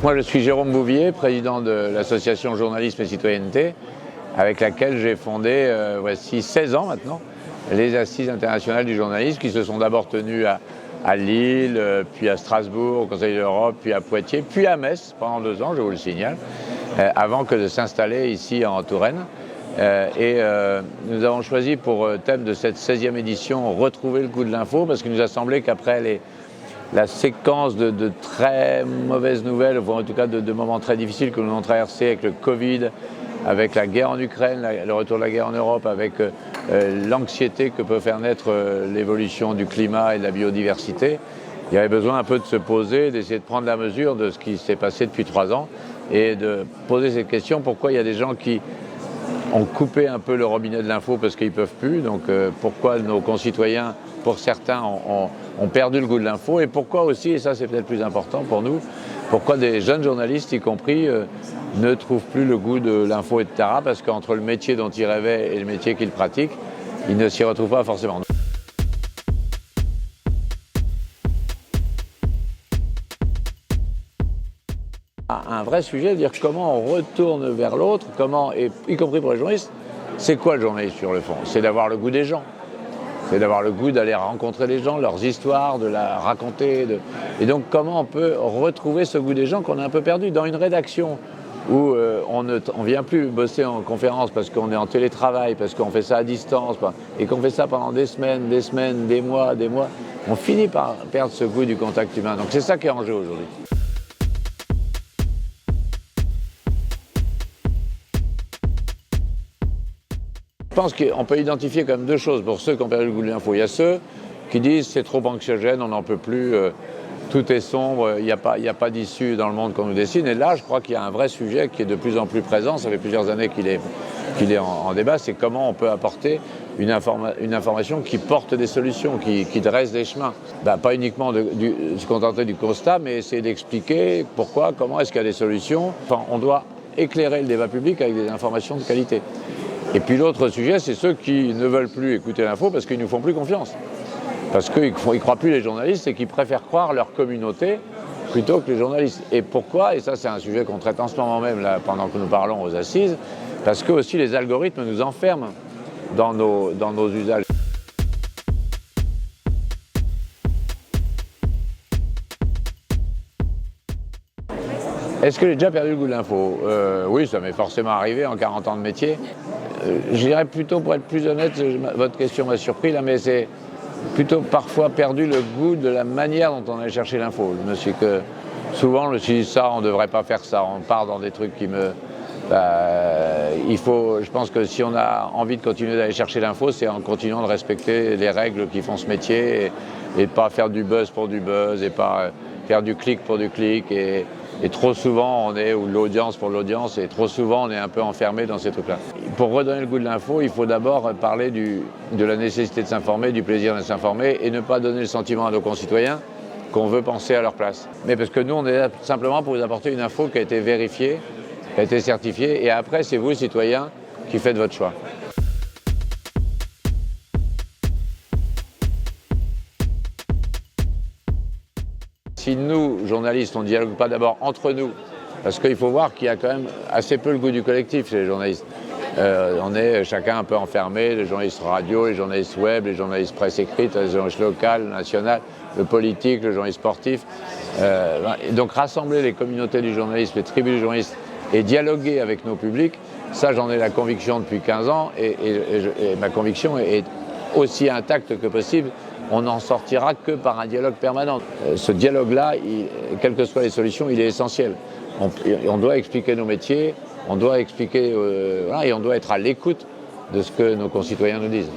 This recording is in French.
Moi, je suis Jérôme Bouvier, président de l'association Journalisme et Citoyenneté, avec laquelle j'ai fondé, voici 16 ans maintenant, les Assises internationales du journalisme, qui se sont d'abord tenues à Lille, puis à Strasbourg, au Conseil de l'Europe, puis à Poitiers, puis à Metz pendant 2 ans, je vous le signale, avant que de s'installer ici en Touraine. Nous avons choisi pour thème de cette 16e édition retrouver le goût de l'info, parce qu'il nous a semblé qu'après la séquence de très mauvaises nouvelles, voire en tout cas de moments très difficiles que nous avons traversés avec le Covid, avec la guerre en Ukraine, le retour de la guerre en Europe, avec l'anxiété que peut faire naître l'évolution du climat et de la biodiversité, il y avait besoin un peu de se poser, d'essayer de prendre la mesure de ce qui s'est passé depuis 3 ans et de poser cette question, pourquoi il y a des gens qui ont coupé un peu le robinet de l'info parce qu'ils ne peuvent plus, donc pourquoi nos concitoyens, pour certains, ont perdu le goût de l'info, et pourquoi aussi, et ça c'est peut-être plus important pour nous, pourquoi des jeunes journalistes, y compris, ne trouvent plus le goût de l'info, etc., parce qu'entre le métier dont ils rêvaient et le métier qu'ils pratiquent, ils ne s'y retrouvent pas forcément. Un vrai sujet, de dire comment on retourne vers l'autre, comment, et y compris pour les journalistes, c'est quoi le journalisme sur le fond? C'est d'avoir le goût des gens. C'est d'avoir le goût d'aller rencontrer les gens, leurs histoires, de la raconter. Et donc comment on peut retrouver ce goût des gens qu'on a un peu perdu dans une rédaction où on ne vient plus bosser en conférence parce qu'on est en télétravail, parce qu'on fait ça à distance, et qu'on fait ça pendant des semaines, des mois, on finit par perdre ce goût du contact humain. Donc c'est ça qui est en jeu aujourd'hui. Je pense qu'on peut identifier quand même 2 choses pour ceux qui ont perdu le goût de l'info. Il y a ceux qui disent c'est trop anxiogène, on n'en peut plus, tout est sombre, il n'y a pas d'issue dans le monde qu'on nous dessine. Et là, je crois qu'il y a un vrai sujet qui est de plus en plus présent, ça fait plusieurs années qu'il est en débat, c'est comment on peut apporter une information qui porte des solutions, qui dresse des chemins. Pas uniquement se contenter du constat, mais essayer d'expliquer pourquoi, comment est-ce qu'il y a des solutions. Enfin, on doit éclairer le débat public avec des informations de qualité. Et puis l'autre sujet, c'est ceux qui ne veulent plus écouter l'info parce qu'ils ne nous font plus confiance. Parce qu'ils ne croient plus les journalistes et qu'ils préfèrent croire leur communauté plutôt que les journalistes. Et pourquoi? Et ça, c'est un sujet qu'on traite en ce moment même, là, pendant que nous parlons aux assises, parce que aussi les algorithmes nous enferment dans nos usages. Est-ce que j'ai déjà perdu le goût de l'info? Oui, ça m'est forcément arrivé en 40 ans de métier. Je dirais plutôt, pour être plus honnête, votre question m'a surpris là, mais c'est plutôt parfois perdu le goût de la manière dont on allait chercher l'info. Souvent, je me suis dit ça, on ne devrait pas faire ça, on part dans des trucs qui me... je pense que si on a envie de continuer d'aller chercher l'info, c'est en continuant de respecter les règles qui font ce métier et pas faire du buzz pour du buzz et pas faire du clic pour du clic. Et trop souvent, on est, ou l'audience pour l'audience, et trop souvent, on est un peu enfermé dans ces trucs-là. Pour redonner le goût de l'info, il faut d'abord parler de la nécessité de s'informer, du plaisir de s'informer, et ne pas donner le sentiment à nos concitoyens qu'on veut penser à leur place. Mais parce que nous, on est là simplement pour vous apporter une info qui a été vérifiée, qui a été certifiée, et après, c'est vous, citoyens, qui faites votre choix. Si nous, journalistes, on ne dialogue pas d'abord entre nous, parce qu'il faut voir qu'il y a quand même assez peu le goût du collectif chez les journalistes. On est chacun un peu enfermé, les journalistes radio, les journalistes web, les journalistes presse écrite, les journalistes locales, nationales, le politique, le journaliste sportif. Et donc rassembler les communautés du journalisme, les tribus du journalisme, et dialoguer avec nos publics, ça j'en ai la conviction depuis 15 ans, et ma conviction est aussi intacte que possible. On n'en sortira que par un dialogue permanent. Ce dialogue-là, quelles que soient les solutions, il est essentiel. On doit expliquer nos métiers, on doit expliquer, et on doit être à l'écoute de ce que nos concitoyens nous disent.